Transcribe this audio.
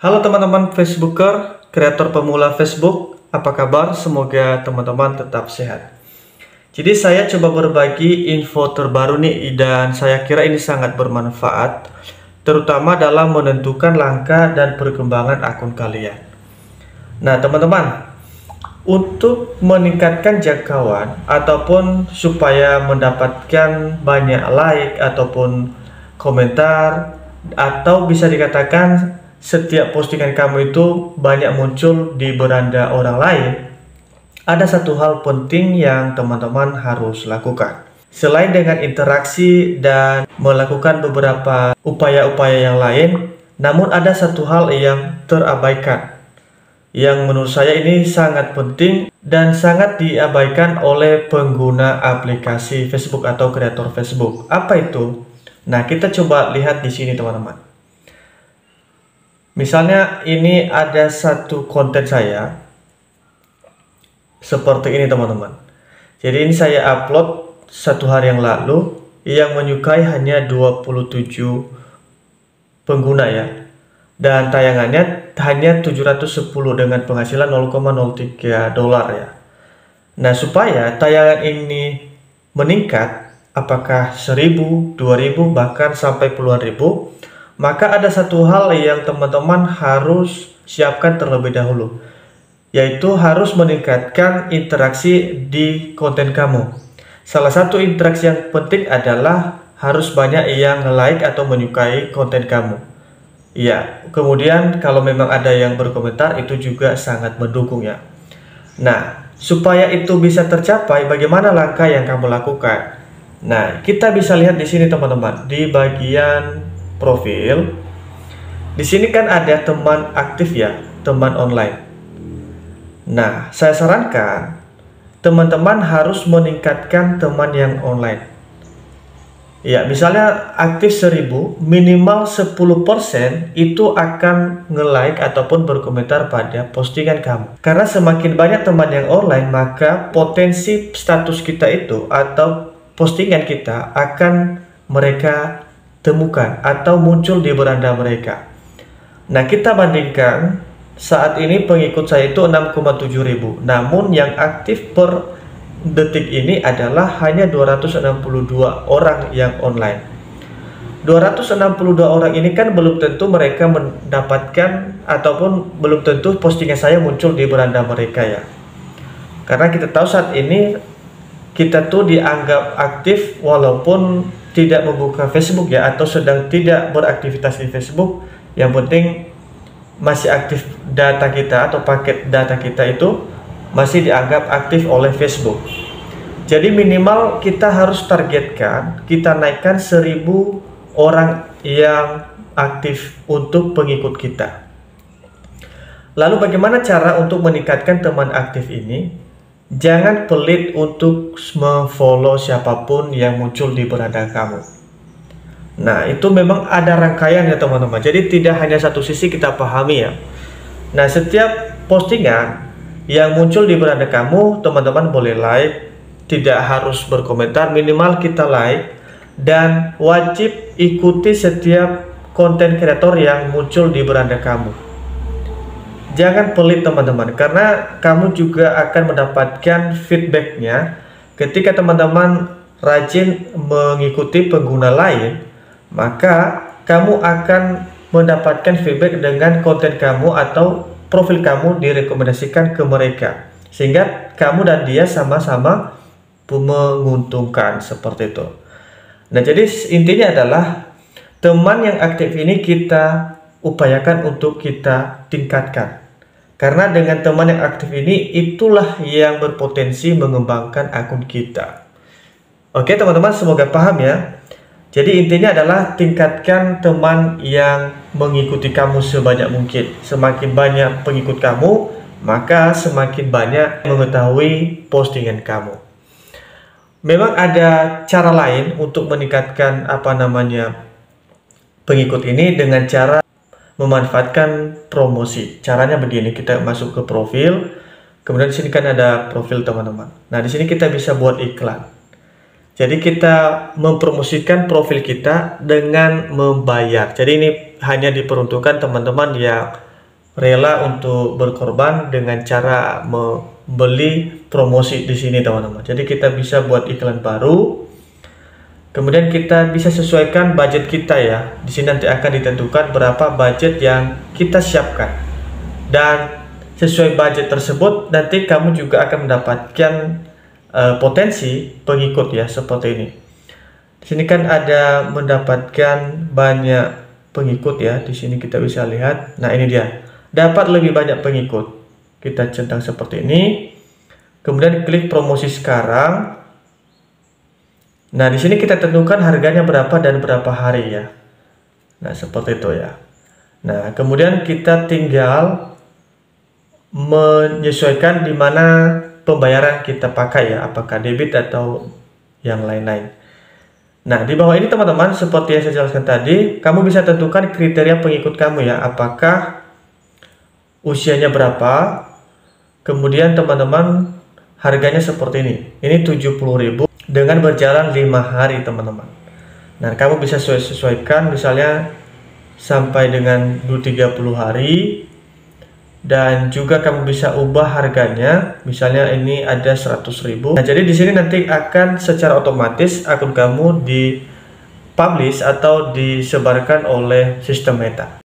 Halo teman-teman Facebooker, kreator pemula Facebook, apa kabar? Semoga teman-teman tetap sehat. Jadi saya coba berbagi info terbaru nih dan saya kira ini sangat bermanfaat, terutama dalam menentukan langkah dan perkembangan akun kalian. Nah teman-teman, untuk meningkatkan jangkauan ataupun supaya mendapatkan banyak like ataupun komentar, atau bisa dikatakan setiap postingan kamu itu banyak muncul di beranda orang lain, ada satu hal penting yang teman-teman harus lakukan. Selain dengan interaksi dan melakukan beberapa upaya-upaya yang lain, namun ada satu hal yang terabaikan, yang menurut saya ini sangat penting dan sangat diabaikan oleh pengguna aplikasi Facebook atau kreator Facebook. Apa itu? Nah, kita coba lihat di sini teman-teman. Misalnya ini ada satu konten saya seperti ini teman-teman. Jadi ini saya upload satu hari yang lalu, yang menyukai hanya 27 pengguna ya. Dan tayangannya hanya 710 dengan penghasilan $0,03 ya. Nah, supaya tayangan ini meningkat, apakah 1000, 2000, bahkan sampai puluhan ribu, maka ada satu hal yang teman-teman harus siapkan terlebih dahulu, yaitu harus meningkatkan interaksi di konten kamu. Salah satu interaksi yang penting adalah harus banyak yang like atau menyukai konten kamu. Ya, kemudian kalau memang ada yang berkomentar, itu juga sangat mendukung ya. Nah, supaya itu bisa tercapai, bagaimana langkah yang kamu lakukan? Nah, kita bisa lihat di sini teman-teman, di bagian profil. Di sini kan ada teman aktif ya, teman online. Nah, saya sarankan teman-teman harus meningkatkan teman yang online. Ya, misalnya aktif 1000, minimal 10% itu akan nge-like ataupun berkomentar pada postingan kamu. Karena semakin banyak teman yang online, maka potensi status kita itu atau postingan kita akan mereka temukan atau muncul di beranda mereka. Nah, kita bandingkan saat ini pengikut saya itu 6,7 ribu, namun yang aktif per detik ini adalah hanya 262 orang yang online. 262 orang ini kan belum tentu mereka mendapatkan ataupun belum tentu postingan saya muncul di beranda mereka ya. Karena kita tahu saat ini kita tuh dianggap aktif walaupun tidak membuka Facebook ya, atau sedang tidak beraktivitas di Facebook. Yang penting masih aktif data kita atau paket data kita itu masih dianggap aktif oleh Facebook. Jadi minimal kita harus targetkan, kita naikkan 1000 orang yang aktif untuk pengikut kita. Lalu bagaimana cara untuk meningkatkan teman aktif ini? Jangan pelit untuk memfollow siapapun yang muncul di beranda kamu. Nah, itu memang ada rangkaian ya teman-teman. Jadi tidak hanya satu sisi kita pahami ya. Nah, setiap postingan yang muncul di beranda kamu, teman-teman boleh like, tidak harus berkomentar, minimal kita like, dan wajib ikuti setiap konten kreator yang muncul di beranda kamu. Jangan pelit teman-teman, karena kamu juga akan mendapatkan feedbacknya ketika teman-teman rajin mengikuti pengguna lain, maka kamu akan mendapatkan feedback dengan konten kamu atau profil kamu direkomendasikan ke mereka, sehingga kamu dan dia sama-sama menguntungkan seperti itu. Nah, jadi intinya adalah teman yang aktif ini kita upayakan untuk kita tingkatkan. Karena dengan teman yang aktif ini, itulah yang berpotensi mengembangkan akun kita. Oke teman-teman, semoga paham ya. Jadi intinya adalah tingkatkan teman yang mengikuti kamu sebanyak mungkin. Semakin banyak pengikut kamu, maka semakin banyak mengetahui postingan kamu. Memang ada cara lain untuk meningkatkan pengikut ini dengan cara memanfaatkan promosi. Caranya begini, kita masuk ke profil, kemudian di sini kan ada profil teman-teman. Nah, di sini kita bisa buat iklan. Jadi kita mempromosikan profil kita dengan membayar. Jadi ini hanya diperuntukkan teman-teman yang rela untuk berkorban dengan cara membeli promosi di sini teman-teman. Jadi kita bisa buat iklan baru. Kemudian kita bisa sesuaikan budget kita ya. Di sini nanti akan ditentukan berapa budget yang kita siapkan. Dan sesuai budget tersebut nanti kamu juga akan mendapatkan potensi pengikut ya, seperti ini. Di sini kan ada mendapatkan banyak pengikut ya. Di sini kita bisa lihat. Nah, ini dia. Dapat lebih banyak pengikut. Kita centang seperti ini. Kemudian klik promosi sekarang. Nah, di sini kita tentukan harganya berapa dan berapa hari ya. Nah, seperti itu ya. Nah, kemudian kita tinggal menyesuaikan di mana pembayaran kita pakai ya, apakah debit atau yang lain-lain. Nah, di bawah ini teman-teman, seperti yang saya jelaskan tadi, kamu bisa tentukan kriteria pengikut kamu ya, apakah usianya berapa, kemudian teman-teman harganya seperti ini. Ini 70.000 dengan berjalan 5 hari teman-teman. Nah, kamu bisa sesuaikan misalnya sampai dengan 30 hari. Dan juga kamu bisa ubah harganya, misalnya ini ada 100.000. Nah, jadi di sini nanti akan secara otomatis akun kamu dipublish atau disebarkan oleh sistem Meta.